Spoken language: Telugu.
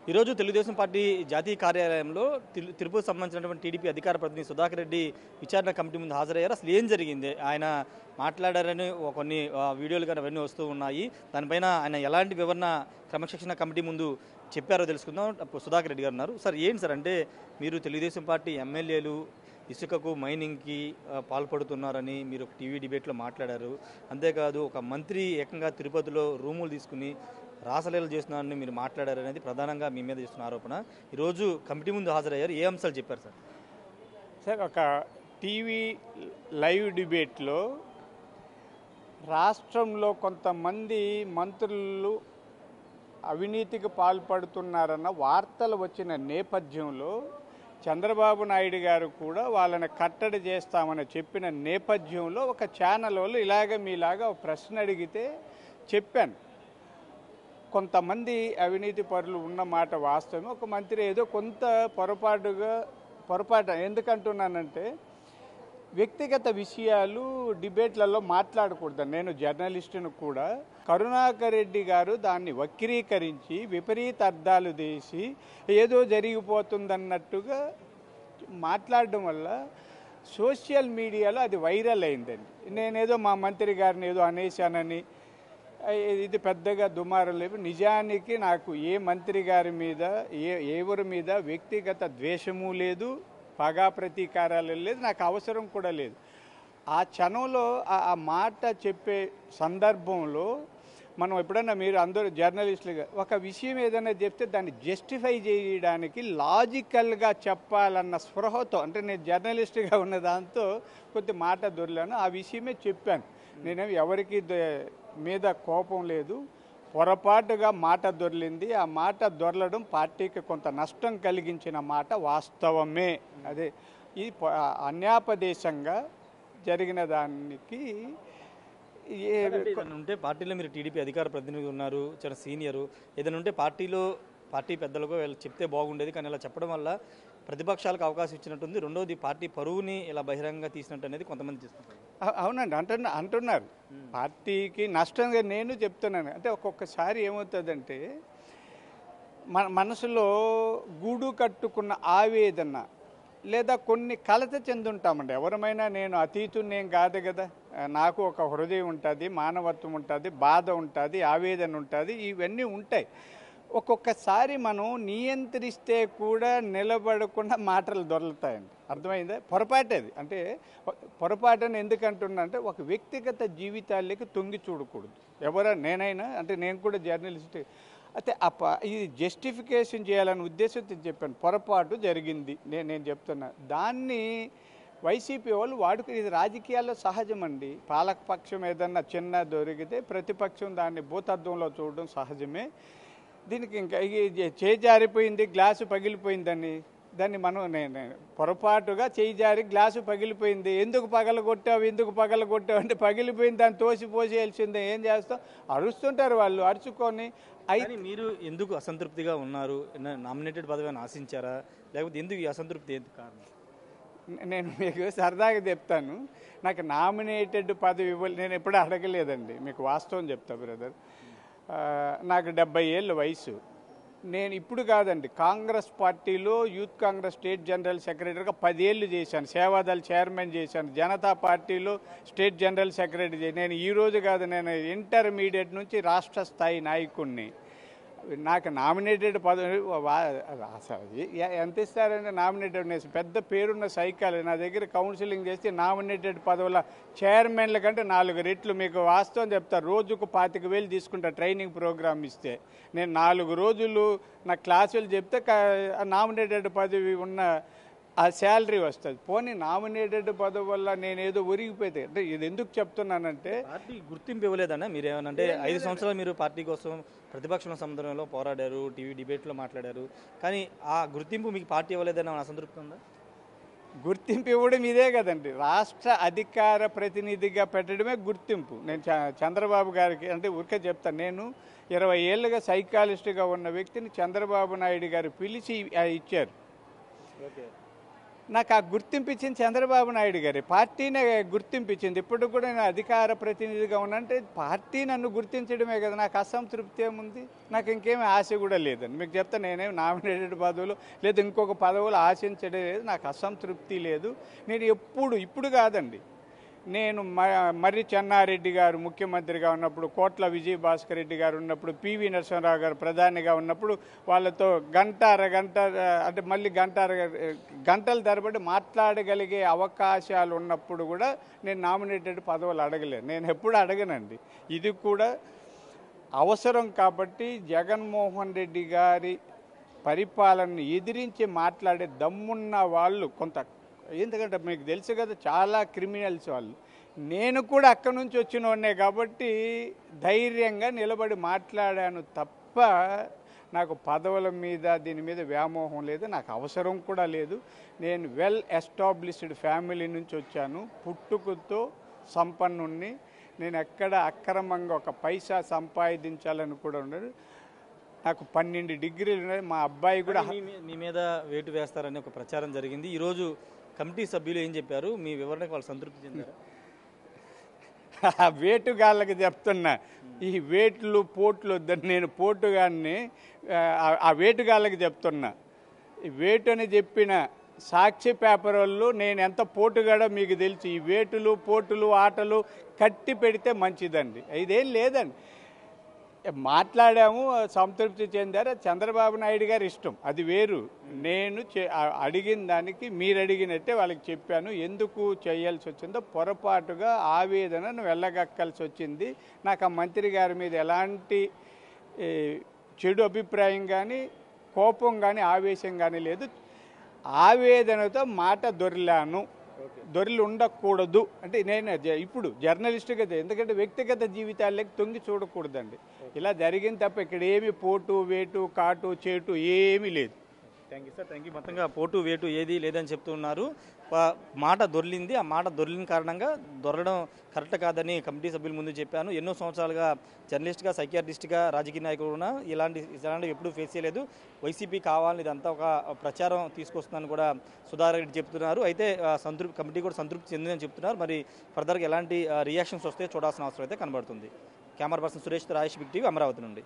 ఈరోజు తెలుగుదేశం పార్టీ జాతీయ కార్యాలయంలో తిరుపతికి సంబంధించినటువంటి టీడీపీ అధికార ప్రతినిధి సుధాకర్ రెడ్డి విచారణ కమిటీ ముందు హాజరయ్యారు. అసలు ఏం జరిగింది, ఆయన మాట్లాడారని కొన్ని వీడియోలు కానీ అవన్నీ వస్తూ ఉన్నాయి. దానిపైన ఆయన ఎలాంటి వివరణ క్రమశిక్షణ కమిటీ ముందు చెప్పారో తెలుసుకుందాం. సుధాకర్ రెడ్డి గారు ఉన్నారు. సార్ ఏంటి సార్, అంటే మీరు తెలుగుదేశం పార్టీ ఎమ్మెల్యేలు ఇసుకకు మైనింగ్కి పాల్పడుతున్నారని మీరు టీవీ డిబేట్లో మాట్లాడారు. అంతేకాదు ఒక మంత్రి ఏకంగా తిరుపతిలో రూములు తీసుకుని రాసలీలలు చేస్తున్నారని మీరు మాట్లాడారు అనేది ప్రధానంగా మీ మీద చేస్తున్న ఆరోపణ. ఈరోజు కమిటీ ముందు హాజరయ్యారు. ఏ అంశాలు చెప్పారు సార్? సార్, ఒక టీవీ లైవ్ డిబేట్లో రాష్ట్రంలో కొంతమంది మంత్రులు అవినీతికి పాల్పడుతున్నారన్న వార్తలు వచ్చిన నేపథ్యంలో చంద్రబాబు నాయుడు గారు కూడా వాళ్ళని కట్టడి చేస్తామని చెప్పిన నేపథ్యంలో ఒక ఛానల్ వాళ్ళు మీలాగా ఒక ప్రశ్న అడిగితే చెప్పాను. కొంతమంది అవినీతి పరులు ఉన్న మాట వాస్తవమే. ఒక మంత్రి ఏదో కొంత పొరపాటు ఎందుకంటున్నానంటే, వ్యక్తిగత విషయాలు డిబేట్లలో మాట్లాడకూడదు. నేను జర్నలిస్టును కూడా. కరుణాకర్ రెడ్డి గారు దాన్ని వక్రీకరించి విపరీత అర్థాలు తీసి ఏదో జరిగిపోతుందన్నట్టుగా మాట్లాడడం వల్ల సోషల్ మీడియాలో అది వైరల్ అయిందండి. నేనేదో మా మంత్రి గారిని ఏదో అనేశానని ఇది పెద్దగా దుమారం లేవు. నిజానికి నాకు ఏ మంత్రి గారి మీద ఎవరి మీద వ్యక్తిగత ద్వేషము లేదు, పగా ప్రతీకారాలు లేదు, నాకు అవసరం కూడా లేదు. ఆ క్షణంలో ఆ మాట చెప్పే సందర్భంలో మనం ఎప్పుడన్నా, మీరు అందరూ జర్నలిస్టులుగా ఒక విషయం ఏదైనా చెప్తే దాన్ని జస్టిఫై చేయడానికి లాజికల్గా చెప్పాలన్న స్పృహతో, అంటే నేను జర్నలిస్టుగా ఉన్న దాంతో కొద్ది మాట దొరిలాను. ఆ విషయమే చెప్పాను. నేనేమి ఎవరికి మీద కోపం లేదు. పొరపాటుగా మాట దొర్లింది. ఆ మాట దొరలడం పార్టీకి కొంత నష్టం కలిగించిన మాట వాస్తవమే. అదే ఈ అన్యాపదేశంగా జరిగిన దానికి ఉంటే పార్టీలో మీరు టీడీపీ అధికార ప్రతినిధి ఉన్నారు, చాలా సీనియరు. ఏదైనా ఉంటే పార్టీ పెద్దలకు చెప్తే బాగుండేది, కానీ ఇలా చెప్పడం వల్ల ప్రతిపక్షాలకు అవకాశం ఇచ్చినట్టుంది. రెండోది పార్టీ పరువుని ఇలా బహిరంగంగా తీసినట్టు అనేది కొంతమంది చేస్తున్నారు. అవునండి, అంటున్నారు పార్టీకి నష్టంగా. నేను చెప్తున్నాను, అంటే ఒక్కొక్కసారి ఏమవుతుందంటే మనసులో గూడు కట్టుకున్న ఆవేదన లేదా కొన్ని కలత చెందుంటామండి. ఎవరమైనా, నేను అతీతున్నేం కాదు కదా, నాకు ఒక హృదయం ఉంటుంది, మానవత్వం ఉంటుంది, బాధ ఉంటుంది, ఆవేదన ఉంటుంది, ఇవన్నీ ఉంటాయి. ఒక్కొక్కసారి మనం నియంత్రిస్తే కూడా నిలబడకుండా మాటలు దొరుకుతాయండి. అర్థమైందా? పొరపాటేది. అంటే పొరపాటుని ఎందుకంటున్నా అంటే, ఒక వ్యక్తిగత జీవితాలకి తొంగి చూడకూడదు నేనైనా. అంటే నేను కూడా జర్నలిస్ట్. అయితే ఇది జస్టిఫికేషన్ చేయాలనే ఉద్దేశంతో చెప్పాను. పొరపాటు జరిగింది నేను చెప్తున్నా. దాన్ని వైసీపీ వాళ్ళు వాడుకు, ఇది రాజకీయాల్లో సహజమండి. పాలకపక్షం ఏదన్నా చిన్న దొరికితే ప్రతిపక్షం దాన్ని భూతత్వంలో చూడడం సహజమే. దీనికి ఇంకా చేయి జారిపోయింది, గ్లాసు పగిలిపోయిందని దాన్ని నేను పొరపాటుగా చేయి జారి గ్లాసు పగిలిపోయింది, ఎందుకు పగలగొట్టావు అంటే పగిలిపోయింది, దాన్ని తోసిపోసేయాల్సిందే. ఏం చేస్తాం? అరుస్తుంటారు వాళ్ళు, అరుచుకొని. అయితే మీరు ఎందుకు అసంతృప్తిగా ఉన్నారు? నామినేటెడ్ పదవిని ఆశించారా, లేకపోతే ఎందుకు ఈ అసంతృప్తి ఏంటి కారణం? నేను మీకు సరదాగా చెప్తాను. నాకు నామినేటెడ్ పదవి నేను ఎప్పుడూ అడగలేదండి. మీకు వాస్తవం చెప్తా బ్రదర్. నాకు 70 ఏళ్ళ వయసు. నేను ఇప్పుడు కాదండి, కాంగ్రెస్ పార్టీలో యూత్ కాంగ్రెస్ స్టేట్ జనరల్ సెక్రటరీగా 10 ఏళ్ళు చేశాను. సేవాదళ చైర్మన్ చేశాను. జనతా పార్టీలో స్టేట్ జనరల్ సెక్రటరీ చేశాను. నేను ఈరోజు కాదు, నేను ఇంటర్మీడియట్ నుంచి రాష్ట్ర స్థాయి నాయకుడిని. నాకు నామినేటెడ్ పదవి ఎంత ఇస్తారంటే, నామినేటెడ్ పెద్ద పేరున్న సైకాలజీ నా దగ్గర కౌన్సిలింగ్ చేస్తే నామినేటెడ్ పదవుల చైర్మన్ల కంటే 4 రెట్లు. మీకు వాస్తవం చెప్తా, రోజుకు 25,000 తీసుకుంటా ట్రైనింగ్ ప్రోగ్రామ్ ఇస్తే. నేను 4 రోజులు నా క్లాసులు చెప్తే నామినేటెడ్ పదవి ఉన్న ఆ శాలరీ వస్తుంది. పోనీ నామినేటెడ్ పదవి వల్ల నేనేదో ఒరిగిపోతే, అంటే ఇది ఎందుకు చెప్తున్నానంటే, పార్టీ గుర్తింపు ఇవ్వలేదన్నా మీరు ఏమనంటే? 5 సంవత్సరాలు మీరు పార్టీ కోసం ప్రతిపక్షం సముద్రంలో పోరాడారు, టీవీ డిబేట్లో మాట్లాడారు, కానీ ఆ గుర్తింపు మీకు పార్టీ ఇవ్వలేదన్న అసంతృప్తి ఉందా? గుర్తింపు ఇవ్వడం ఇదే కదండి, రాష్ట్ర అధికార ప్రతినిధిగా పెట్టడమే గుర్తింపు. నేను చంద్రబాబు గారికి, అంటే ఊరికే చెప్తాను, నేను 20 ఏళ్ళుగా సైకాలజిస్ట్గా ఉన్న వ్యక్తిని చంద్రబాబు నాయుడు గారు పిలిచి ఇచ్చారు. నాకు ఆ గుర్తింపు ఇచ్చింది చంద్రబాబు నాయుడు గారి పార్టీనే గుర్తింపించింది. ఇప్పుడు కూడా నేను అధికార ప్రతినిధిగా ఉన్నంటే పార్టీ నన్ను గుర్తించడమే కదా, నాకు అసంతృప్తి ఏముంది, నాకు ఇంకేమీ ఆశ కూడా లేదండి. మీకు చెప్తా, నేనేం నామినేటెడ్ పదవులు లేదా ఇంకొక పదవులు ఆశించడం లేదు, నాకు అసంతృప్తి లేదు. నేను ఇప్పుడు కాదండి, నేను మర్రి చెన్నారెడ్డి గారు ముఖ్యమంత్రిగా ఉన్నప్పుడు, కోట్ల విజయభాస్కర్ రెడ్డి గారు ఉన్నప్పుడు, పివి నరసింహరావు గారు ప్రధానిగా ఉన్నప్పుడు వాళ్ళతో అరగంట అంటే మళ్ళీ గంటల తరబడి మాట్లాడగలిగే అవకాశాలు ఉన్నప్పుడు కూడా నేను నామినేటెడ్ పదవులు అడగలేను. నేను ఎప్పుడు అడగనండి. ఇది కూడా అవసరం కాబట్టి జగన్మోహన్ రెడ్డి గారి పరిపాలనను ఎదిరించి మాట్లాడే దమ్మున్న వాళ్ళు కొంత, ఎందుకంటే మీకు తెలుసు కదా చాలా క్రిమినల్స్ వాళ్ళు, నేను కూడా అక్కడి నుంచి వచ్చిన వాడినే కాబట్టి ధైర్యంగా నిలబడి మాట్లాడాను తప్ప నాకు పదవుల మీద దీని మీద వ్యామోహం లేదు, నాకు అవసరం కూడా లేదు. నేను వెల్ ఎస్టాబ్లిష్డ్ ఫ్యామిలీ నుంచి వచ్చాను, పుట్టుకతో సంపన్నుణ్ణి. నేను ఎక్కడ అక్రమంగా ఒక పైసా సంపాదించాలని కూడా ఉండదు. నాకు 12 డిగ్రీలు ఉన్నాయి. మా అబ్బాయి కూడా మీ మీద వేటు వేస్తారని ఒక ప్రచారం జరిగింది. ఈరోజు కమిటీ సభ్యులు ఏం చెప్పారు? మీ వివరణకు వాళ్ళు సంతృప్తి చెందారు? వేటుగాళ్ళకి చెప్తున్నా, ఈ వేట్లు పోట్లు వద్దని. నేను పోటుగాన్ని ఆ వేటుగాళ్ళకి చెప్తున్నా. ఈ వేటు అని చెప్పిన సాక్షి పేపర్ వాళ్ళు నేను ఎంత పోటుగాడో మీకు తెలుసు. ఈ వేటులు పోటులు ఆటలు కట్టి పెడితే మంచిదండి. ఇదేం లేదండి, మాట్లాడాము, సంతృప్తి చెందారు. చంద్రబాబు నాయుడు గారి ఇష్టం, అది వేరు. నేను అడిగిన దానికి మీరు అడిగినట్టే వాళ్ళకి చెప్పాను. ఎందుకు చేయాల్సి వచ్చిందో పొరపాటుగా ఆవేదనను వెళ్ళగక్కాల్సి వచ్చింది. నాకు ఆ మంత్రి గారి మీద ఎలాంటి చెడు అభిప్రాయం కానీ కోపం కానీ ఆవేశం కానీ లేదు. ఆవేదనతో మాట దొరిలాను. దొరిలు ఉండకూడదు అంటే నేను ఇప్పుడు జర్నలిస్ట్గా, ఎందుకంటే వ్యక్తిగత జీవితాలకి తొంగి చూడకూడదండి. ఇలా జరిగింది తప్ప ఇక్కడ ఏమి పోటు వేటు కాటు చేటు ఏమీ లేదు. Thank you sir, thank you. మొత్తంగా పోటు వేటు ఏది లేదని చెప్తున్నారు. మాట దొర్లింది, ఆ మాట దొర్లిన కారణంగా దొరలడం కరెక్ట్ కాదని కమిటీ సభ్యుల ముందు చెప్పాను. ఎన్నో సంవత్సరాలుగా జర్నలిస్ట్గా, సైకియాట్రిస్ట్గా, రాజకీయ నాయకుడు కూడా ఇలాంటివి ఎప్పుడూ ఫేస్ చేయలేదు. వైసీపీ కావాలని ఇదంతా ఒక ప్రచారం తీసుకొస్తుందని కూడా సుధాకర్ రెడ్డి చెప్తున్నారు. అయితే కమిటీ కూడా సంతృప్తి చెందిందని చెప్తున్నారు. మరి ఫర్దర్గా ఎలాంటి రియాక్షన్స్ వస్తే చూడాల్సిన అవసరం అయితే కనబడుతుంది. Camera person Suresh, Rajesh, big TV, Amaravati నుండి.